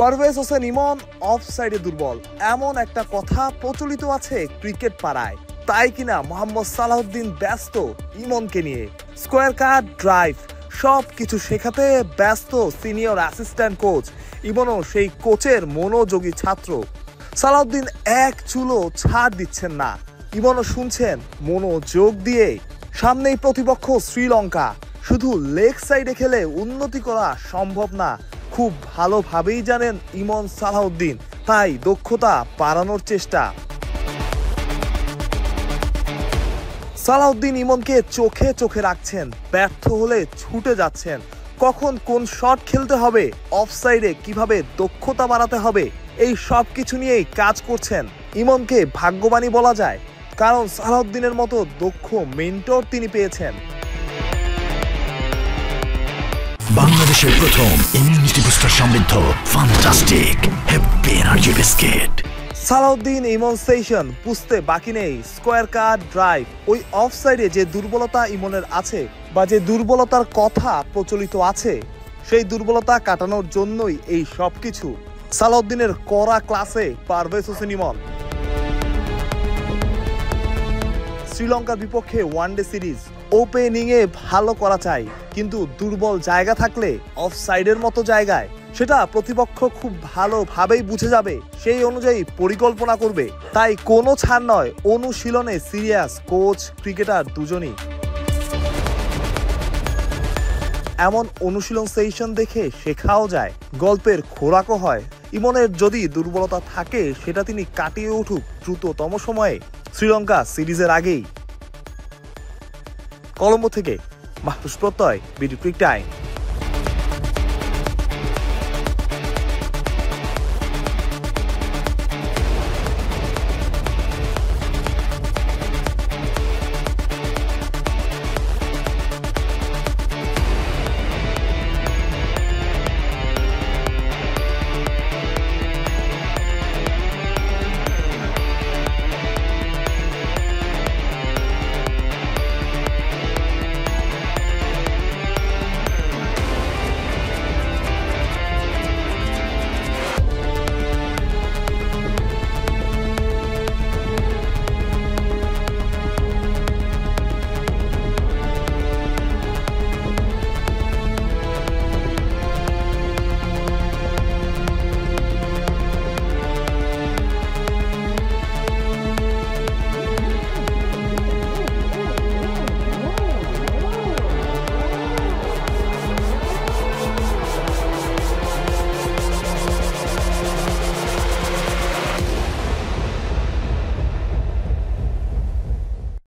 Parvez Hossain Emon of সাইডে দুর্বল এমন একটা কথা প্রচলিত আছে ক্রিকেট পাড়ায়। তাই কিনা মোহাম্মদ সালাউদ্দিন ব্যস্ত ইমনকে নিয়ে। স্কোয়ার কাট, ড্রাইভ সব কিছু শেখাতে ব্যস্ত সিনিয়র অ্যাসিস্ট্যান্ট কোচ। ইমনও সেই কোচের মনোযোগী ছাত্র। সালাউদ্দিন এক চুলো ছাড় দিচ্ছেন না। ইমনও শুনছেন মনোযোগ দিয়ে। সামনেই প্রতিপক্ষ শ্রীলঙ্কা। শুধু লেগ সাইডে খেলে উন্নতি করা সম্ভব না, খুব ভালোভাবেই জানেন ইমন সালাউদ্দিন। তাই দক্ষতা বাড়ানোর চেষ্টা। সালাউদ্দিন ইমনকে চোখে চোখে রাখছেন, ব্যর্থ হলে ছুটে যাচ্ছেন। কখন কোন শট খেলতে হবে, অফসাইডে কিভাবে দক্ষতা বাড়াতে হবে, এই সব কিছু নিয়েই কাজ করছেন। ইমনকে ভাগ্যবানই বলা যায়, কারণ সালাউদ্দিনের মতো দক্ষ মেন্টর তিনি পেয়েছেন। বাংলাদেশের প্রথম ইমিউনিটি বুস্টার সমৃদ্ধ fantastic happy energy biscuit. Salauddin Emon session বুঝতে বাকি নেই। স্কোয়ার কাট, ড্রাইভ, ওই অফসাইডে যে দুর্বলতা ইমনের আছে বা যে দুর্বলতার কথা প্রচলিত আছে, সেই দুর্বলতা কাটানোর জন্যই এই সব কিছু। সালাউদ্দিনের কড়া ক্লাসে পারভেজ হোসেন ইমন। শ্রীলঙ্কার বিপক্ষে ওয়ানডে সিরিজ ওপেনিংয়ে ভালো করা চাই, কিন্তু দুর্বল জায়গা থাকলে অফসাইডের মতো জায়গায় সেটা প্রতিপক্ষ খুব ভালোভাবেই বুঝে যাবে, সেই অনুযায়ী পরিকল্পনা করবে। তাই কোনো ছাড় নয়, অনুশীলনে সিরিয়াস কোচ ক্রিকেটার দুজনই। এমন অনুশীলন সেশন দেখে শেখাও যায়, গল্পের খোরাকও হয়। ইমনের যদি দুর্বলতা থাকে সেটা তিনি কাটিয়ে উঠুক দ্রুততম সময়ে, শ্রীলঙ্কা সিরিজের আগেই। কলম্বো থেকে মাহফুজ প্রত্যয়, বিডি ক্রিক টাইম।